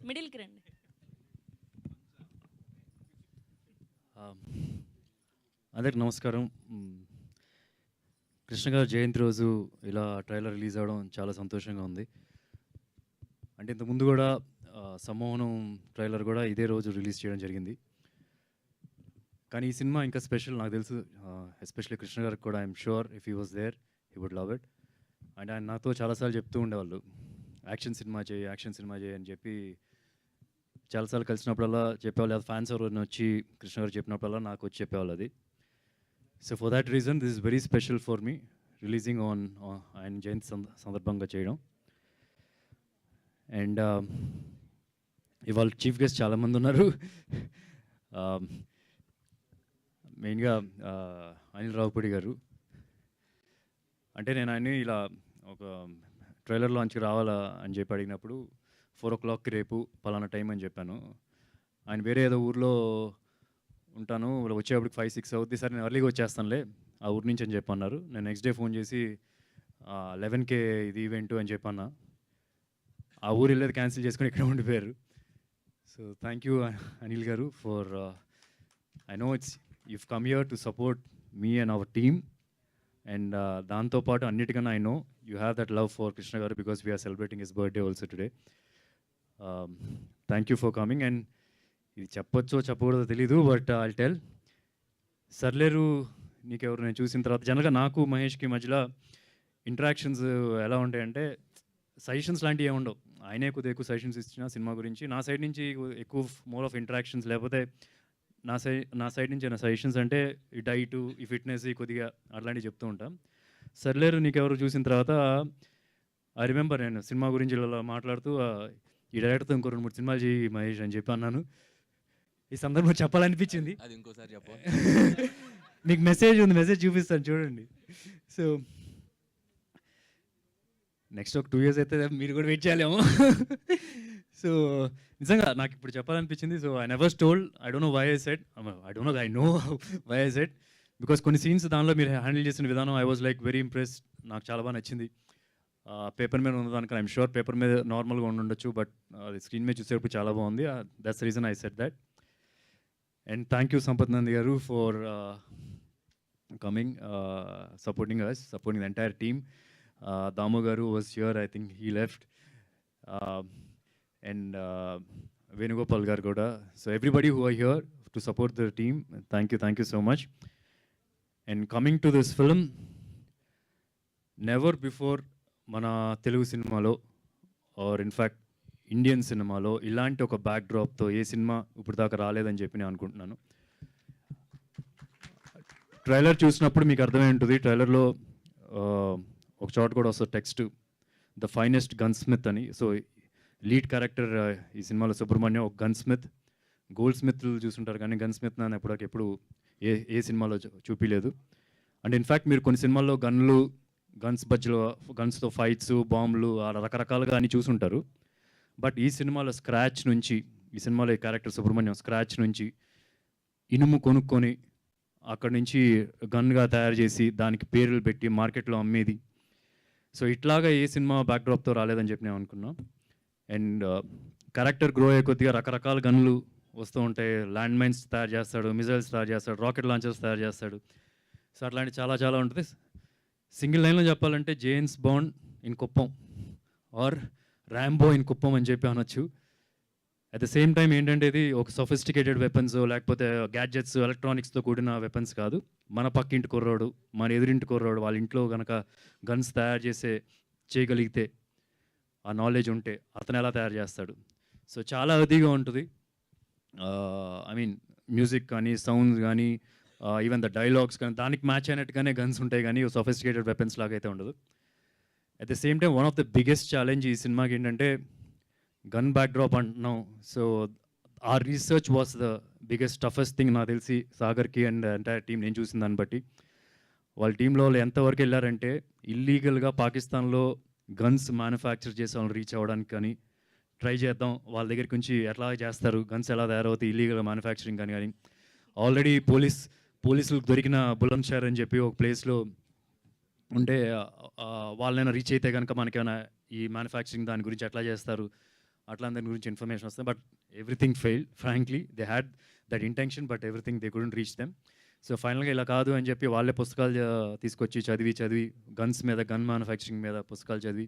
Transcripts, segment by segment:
మిడిల్కి రండి. అందరికి నమస్కారం. కృష్ణ గారు జయంతి రోజు ఇలా ట్రైలర్ రిలీజ్ అవ్వడం చాలా సంతోషంగా ఉంది. అంటే ఇంతకుముందు కూడా సమ్మోహనం ట్రైలర్ కూడా ఇదే రోజు రిలీజ్ చేయడం జరిగింది. కానీ ఈ సినిమా ఇంకా స్పెషల్ నాకు తెలుసు. ఎస్పెషల్లీ కృష్ణ గారికి కూడా I'm sure if he was there he would love it. And ఆయన నాతో చాలాసార్లు చెప్తూ ఉండేవాళ్ళు, యాక్షన్ సినిమా చేయి అని చెప్పి చాలాసార్లు కలిసినప్పుడల్లా చెప్పేవాళ్ళు. అది ఫ్యాన్స్ ఎవరైనా వచ్చి కృష్ణ గారు చెప్పినప్పుడల్లా నాకు వచ్చి చెప్పేవాళ్ళు అది. So for that reason this is very special for me releasing on ఆయన జయంతి సందర్భంగా చేయడం. అండ్ ఇవాళ చీఫ్ గెస్ట్ చాలామంది ఉన్నారు. మెయిన్గా అనిల్ రావుపూడి గారు. అంటే నేను ఆయన్ని ఇలా ఒక ట్రైలర్ లాంచ్కి రావాలా అని చెప్పి అడిగినప్పుడు 4 o'clockకి రేపు పలానా టైం అని చెప్పాను. ఆయన వేరే ఏదో ఊర్లో ఉంటాను, వచ్చేప్పటికి 5-6 అవుద్ది, సరే నేను ఎర్లీగా వచ్చేస్తానులే ఆ ఊరి నుంచి అని చెప్పన్నారు. నేను నెక్స్ట్ డే ఫోన్ చేసి 11కే ఇది ఈవెంట్ అని చెప్పన్నా. ఆ ఊరు వెళ్ళేది క్యాన్సిల్ చేసుకొని ఇక్కడ ఉండిపోయారు. సో థ్యాంక్ యూ అనిల్ గారు for I know it's you've come here to support me and our team, and దాంతోపాటు అన్నిటికన్నా I know you have that love for Krishna garu because we are celebrating his birthday also today. Thank you for coming. And ఇది చెప్పొచ్చో చెప్పకూడదో తెలీదు, but I'll tell. సర్లేరు నీకెవరు నేను చూసిన తర్వాత జనరల్గా నాకు మహేష్కి మధ్యలో ఇంటరాక్షన్స్ ఎలా ఉంటాయంటే సజెషన్స్ లాంటివి ఏమి ఉండవు. ఆయనే కొద్దిగా ఎక్కువ సజెషన్స్ ఇచ్చిన సినిమా గురించి, నా సైడ్ నుంచి ఎక్కువ మోర్ ఆఫ్ ఇంటరాక్షన్స్, లేకపోతే నా సైడ్ నుంచి ఏమైనా సజెషన్స్ అంటే ఈ డైటు, ఈ ఫిట్నెస్, ఈ కొద్దిగా అట్లాంటివి చెప్తూ ఉంటాం. సర్లేరు నీకెవరు చూసిన తర్వాత ఐ రిమెంబర్ నేను సినిమా గురించి ఇలా మాట్లాడుతూ ఈ డైరెక్టర్తో ఇంకో 2-3 సినిమాలు చేయి మహేష్ అని చెప్పి అన్నాను. ఈ సందర్భంలో చెప్పాలనిపించింది. అది ఇంకోసారి చెప్ప మీకు మెసేజ్ ఉంది, మెసేజ్ చూపిస్తాను చూడండి. సో నెక్స్ట్ ఒక 2 years అయితే మీరు కూడా వెయిట్ చేయాలేమో. సో నిజంగా నాకు ఇప్పుడు చెప్పాలనిపించింది. So I never told, I don't know why I said, I know why I said, because కొన్ని సీన్స్ దానిలో మీరు హ్యాండిల్ చేసిన విధానం I was like very impressed. నాకు చాలా బాగా నచ్చింది. పేపర్ మీద ఉన్నదానికి ఐఎమ్ షూర్ పేపర్ మీద నార్మల్గా ఉండొచ్చు, బట్ అది స్క్రీన్ మీద చూసేటప్పుడు చాలా బాగుంది. That's the reason I said that. And thank you Sampath Nandi garu for coming, supporting us, supporting the entire team. Damu garu was here, I think he left. And Venugopal garu kuda. So everybody who are here to support the team, thank you so much. And coming to this film, never before mana Telugu cinemalo or in fact Indian cinemalo ilanti oka backdrop tho A cinema ఇప్పుడు దాకా రాలేదని చెప్పి నేను అనుకుంటున్నాను. Trailer చూసినప్పుడు మీకు అర్థమై ఉంటుంది. ట్రైలర్లో ఒక చోట కూడా వస్తుంది text, the finest gun Smith అని. సో లీడ్ క్యారెక్టర్ ఈ సినిమాలో సుబ్రహ్మణ్యం ఒక గన్ స్మిత్. గోల్డ్ స్మిత్లు చూసుంటారు కానీ గన్ స్మిత్ అని ఎప్పుడు ఏ సినిమాలో చూపించలేదు. అండ్ ఇన్ఫ్యాక్ట్ మీరు కొన్ని సినిమాల్లో గన్స్తో ఫైట్స్, బాంబులు రకరకాలుగా అని చూసుంటారు. బట్ ఈ సినిమాలో స్క్రాచ్ నుంచి, ఈ సినిమాలో ఈ క్యారెక్టర్ సుబ్రహ్మణ్యం స్క్రాచ్ నుంచి ఇనుము కొనుక్కొని అక్కడి నుంచి గన్గా తయారు చేసి దానికి పేర్లు పెట్టి మార్కెట్లో అమ్మేది. సో ఇట్లాగా ఏ సినిమా బ్యాక్డ్రాప్తో రాలేదని చెప్పి నేను అనుకున్నాను. అండ్ క్యారెక్టర్ గ్రో అయ్యే కొద్దిగా రకరకాల గన్లు వస్తూ ఉంటాయి. ల్యాండ్ మైన్స్ తయారు చేస్తాడు, మిజైల్స్ తయారు చేస్తాడు, రాకెట్ లాంచర్స్ తయారు చేస్తాడు. సో అట్లాంటి చాలా ఉంటుంది. సింగిల్ లైన్లో చెప్పాలంటే James Bond in Kuppam or Rambo in Kuppam అని చెప్పి అనొచ్చు. అట్ ద సేమ్ టైం ఏంటంటే ఇది ఒక సొఫిస్టికేటెడ్ వెపన్స్ లేకపోతే గ్యాడ్జెట్స్, ఎలక్ట్రానిక్స్తో కూడిన వెపన్స్ కాదు. మన పక్కింటి కుర్రోడు, మన ఎదురింటి కుర్రోడు వాళ్ళ ఇంట్లో కనుక గన్స్ తయారు చేయగలిగితే, ఆ నాలెడ్జ్ ఉంటే అతను ఎలా తయారు చేస్తాడు. సో చాలా అదిగా ఉంటుంది. ఐ మీన్ మ్యూజిక్ కానీ, సౌండ్స్ కానీ, ఈవెన్ ద డైలాగ్స్ కానీ దానికి మ్యాచ్ అయినట్టుగానే గన్స్ ఉంటాయి కానీ సొఫిస్టికేటెడ్ వెపన్స్ లాగా అయితే ఉండదు. At the same time one of the biggest challenge ఈ సినిమాకి ఏంటంటే గన్ బ్యాక్డ్రాప్ అంటున్నాం. సో ఆ research was the biggest toughest thing నాకు తెలిసి సాగర్కి అండ్ ఎంటైర్ టీం నేను చూసిన దాన్ని బట్టి. వాళ్ళ టీంలో వాళ్ళు ఎంతవరకు వెళ్ళారంటే ఇల్లీగల్గా పాకిస్తాన్లో గన్స్ మ్యానుఫ్యాక్చర్ చేసే వాళ్ళని రీచ్ అవ్వడానికి కానీ ట్రై చేద్దాం, వాళ్ళ దగ్గరికి నుంచి ఎట్లా చేస్తారు, గన్స్ ఎలా తయారవుతాయి ఇల్లీగల్ మ్యానుఫ్యాక్చరింగ్ కానీ ఆల్రెడీ పోలీసులకు దొరికిన బులంద్ షహర్ అని చెప్పి ఒక ప్లేస్లో ఉంటే వాళ్ళైనా రీచ్ అయితే కనుక మనకేమైనా ఈ మ్యానుఫ్యాక్చరింగ్ దాని గురించి ఎట్లా చేస్తారు, అట్లా దాని గురించి ఇన్ఫర్మేషన్ వస్తుంది. But everything fail frankly. They had that intention but everything they couldn't reach them. So ఫైనల్గా ఇలా కాదు అని చెప్పి వాళ్ళే పుస్తకాలు తీసుకొచ్చి చదివి గన్స్ మీద, గన్ మ్యానుఫ్యాక్చరింగ్ మీద పుస్తకాలు చదివి,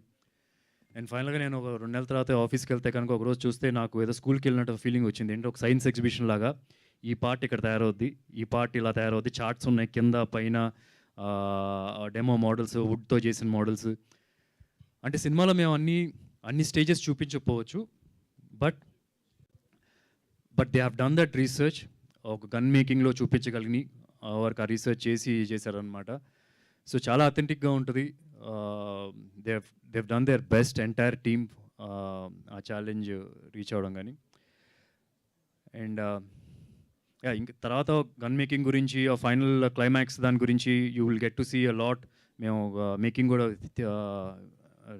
అండ్ ఫైనల్గా నేను ఒక 2 నెలల తర్వాత ఆఫీస్కి వెళ్తే కనుక ఒకరోజు చూస్తే నాకు ఏదో స్కూల్కి వెళ్ళినట్టు ఫీలింగ్ వచ్చింది. ఏంటంటే ఒక సైన్స్ ఎగ్జిబిషన్ లాగా ఈ పార్ట్ ఇక్కడ తయారవుద్ది, ఈ పార్ట్ ఇలా తయారవుద్ది, చార్ట్స్ ఉన్నాయి కింద పైన, డెమో మోడల్స్, వుడ్తో చేసిన మోడల్స్. అంటే సినిమాలో మేము అన్ని స్టేజెస్ చూపించకపోవచ్చు, but they have done that research. ఒక గన్ మేకింగ్లో చూపించగలిగి వారికి ఆ రీసెర్చ్ చేశారనమాట. సో చాలా అథెంటిక్గా ఉంటుంది. They've done their best, entire team ఆ ఛాలెంజ్ రీచ్ అవ్వడం కానీ. అండ్ ఇంక తర్వాత గన్ మేకింగ్ గురించి, ఆ ఫైనల్ క్లైమాక్స్ దాని గురించి you will get to see a lot. మేము మేకింగ్ కూడా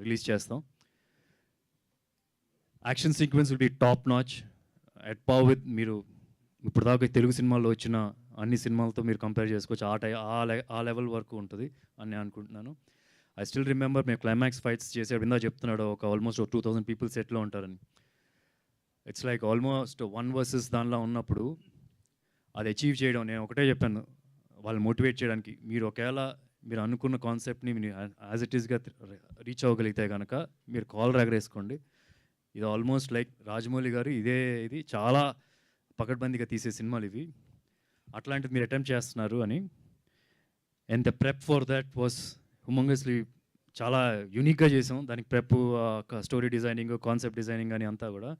రిలీజ్ చేస్తాం. Action sequence will be top notch, at par with మీరు ఇప్పుడు దాకా తెలుగు సినిమాల్లో వచ్చిన అన్ని సినిమాలతో మీరు కంపేర్ చేసుకోవచ్చు. ఆ లెవెల్ వరకు ఉంటుంది అని నేను అనుకుంటున్నాను. ఐ స్టిల్ రిమెంబర్ మేము క్లైమాక్స్ ఫైట్స్ చేసే విందా చెప్తున్నాడు ఒక ఆల్మోస్ట్ 2000 పీపుల్ సెట్లో ఉంటారని. ఇట్స్ లైక్ ఆల్మోస్ట్ 1 versus దానిలో ఉన్నప్పుడు అది అచీవ్ చేయడం, నేను ఒకటే చెప్పాను వాళ్ళు మోటివేట్ చేయడానికి, మీరు ఒకవేళ మీరు అనుకున్న కాన్సెప్ట్ని మీరు యాజ్ ఇట్ ఈస్గా రీచ్ అవ్వగలిగితే కనుక మీరు కాలర్ ఎగరేసుకోండి. ఇది ఆల్మోస్ట్ లైక్ రాజమౌళి గారు ఇది చాలా పకడ్బందీగా తీసే సినిమాలు ఇవి, అట్లాంటిది మీరు అటెంప్ట్ చేస్తున్నారు అని. And the prep for that was humongously చాలా యూనిక్గా చేసాం. దానికి prep, story designing, concept designing అని అంతా కూడా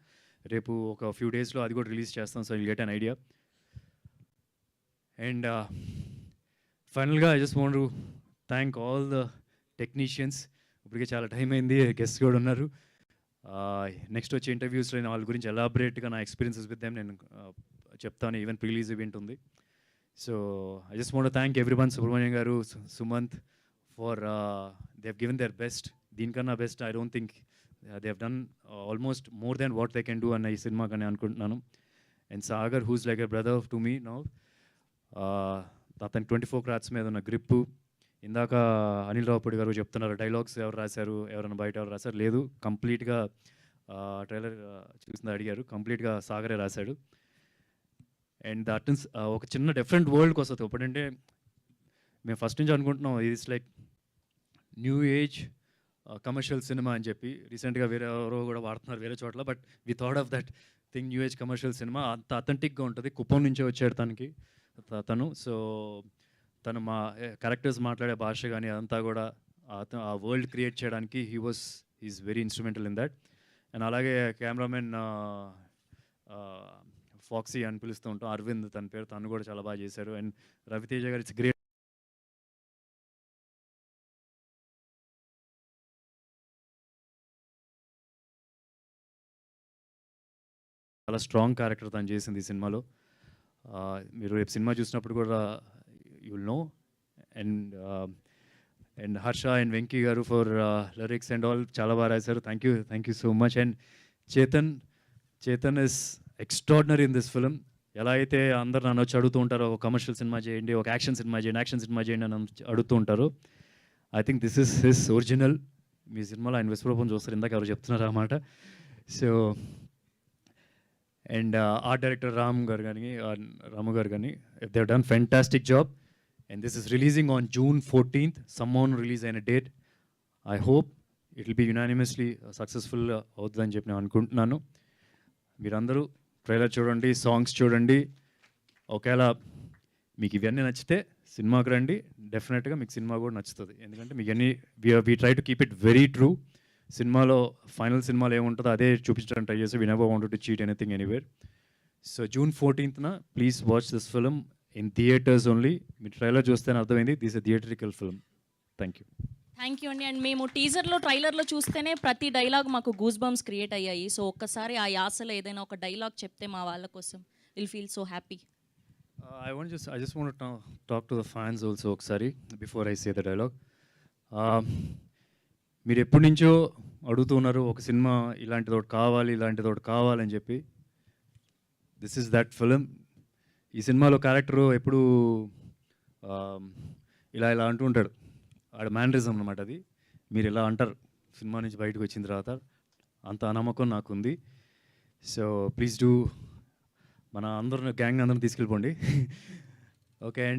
రేపు ఒక ఫ్యూ డేస్లో అది కూడా రిలీజ్ చేస్తాం. So will get an idea. And ఫైనల్గా I just want to thank all the technicians. ఇప్పటికే చాలా టైం అయింది, గెస్ట్ కూడా ఉన్నారు. నెక్స్ట్ వచ్చే ఇంటర్వ్యూస్లో నేను వాళ్ళ గురించి ఎలాబరేట్గా నా ఎక్స్పీరియన్సెస్ విత్ దెమ్ నేను చెప్తాను. ఈవెన్ ప్రిలీజ్ ఈవెంట్ ఉంది. So I just want to thank everyone, Subrahmanyam garu, Sumanth, for they have given their best. దీనికన్నా best I don't think they have done almost more than what they can do అన్న ఈ సినిమా కానీ అనుకుంటున్నాను. And Sagar who's like a brother to me now. అతని 24 క్రాట్స్ మీద ఉన్న grip, ఇందాక అనిల్ రావుపూడి గారు చెప్తున్నారు డైలాగ్స్ ఎవరు రాశారు, ఎవరైనా బయట ఎవరు రాశారు, లేదు కంప్లీట్గా ట్రైలర్ చూసింది అడిగారు, కంప్లీట్గా సాగరే రాశాడు. అండ్ దట్ ఇస్ ఒక చిన్న డిఫరెంట్ వరల్డ్కి వస్తుంది. ఇప్పుడంటే మేము ఫస్ట్ నుంచి అనుకుంటున్నాం it's like new age commercial cinema అని చెప్పి. రీసెంట్గా వేరే ఎవరో కూడా వాడుతున్నారు వేరే చోట్ల, but we thought of that thing new age commercial cinema. అంత అథెంటిక్గా ఉంటుంది. కుప్పం నుంచే వచ్చాడు తను. సో తను మా క్యారెక్టర్స్ మాట్లాడే భాష కానీ అదంతా కూడా ఆ వరల్డ్ క్రియేట్ చేయడానికి he's very instrumental in that. And అలాగే కెమెరామెన్ ఫాక్సీ అని పిలుస్తూ ఉంటాం, అరవింద్ తన పేరు, తను కూడా చాలా బాగా చేశారు. అండ్ రవితేజ గారు ఇట్స్ గ్రేట్. చాలా స్ట్రాంగ్ క్యారెక్టర్ తను చేసింది ఈ సినిమాలో. మీరు రేపు సినిమా చూసినప్పుడు కూడా you will know. And Harsha and Venky గారు ఫర్ లిరిక్స్ అండ్ ఆల్ చాలా బాగా రాశారు. Thank you so much. And Chetan is extraordinary in this film. ఎలా అయితే అందరు నన్ను వచ్చి అడుగుతూ ఉంటారో ఒక కమర్షియల్ సినిమా చేయండి, ఒక యాక్షన్ సినిమా చేయండి అని అడుగుతూ ఉంటారు. I think this is his original. మీ సినిమాలో ఆయన విశ్వరూపం చూస్తారు, ఇందాక ఎవరు చెప్తున్నారు అన్నమాట. So and art director Ramu garu కానీ they have done fantastic job. And this is releasing on June 14th. సమ్మోన్ రిలీజ్ అయిన date. I hope it will be unanimously successful అవుతుందని చెప్పి నేను అనుకుంటున్నాను. మీరందరూ ట్రైలర్ చూడండి, సాంగ్స్ చూడండి. ఒకవేళ మీకు ఇవన్నీ నచ్చితే సినిమాకి రండి, డెఫినెట్గా మీకు సినిమా కూడా నచ్చుతుంది. ఎందుకంటే మీకు అన్నీ we try to keep it very true. సినిమాలో ఫైనల్ సినిమాలో ఏముంటుందో అదే చూపించడానికి ట్రై చేసి we never wanted to cheat anything anywhere. So June 14th please watch this film in theatres only. మీ ట్రైలర్ చూస్తేనే అర్థమైంది this a theatrical film. Thank you అండి. అండ్ మేము టీజర్లో ట్రైలర్లో చూస్తేనే ప్రతి డైలాగ్ మాకు గూస్ బంప్స్ క్రియేట్ అయ్యాయి. సో ఒక్కసారి ఆ యాసలో ఏదైనా ఒక డైలాగ్ చెప్తే మా వాళ్ళ కోసం will feel so happy. I just want to talk to the fans also ఒకసారి before I say the dialogue. మీరు ఎప్పటి నుంచో అడుగుతున్నారు ఒక సినిమా ఇలాంటిది ఒకటి కావాలని చెప్పి. This is that film. ఈ సినిమాలో క్యారెక్టరు ఎప్పుడు ఇలా అంటూ ఉంటాడు. ఆడ మ్యానరిజం అనమాట అది. మీరు ఇలా అంటారు సినిమా నుంచి బయటకు వచ్చిన తర్వాత. అంత నమ్మకం నాకుంది. సో ప్లీజ్ డూ మన అందరిని గ్యాంగ్ అందరిని తీసుకెళ్ళిపోండి. ఓకే. అండ్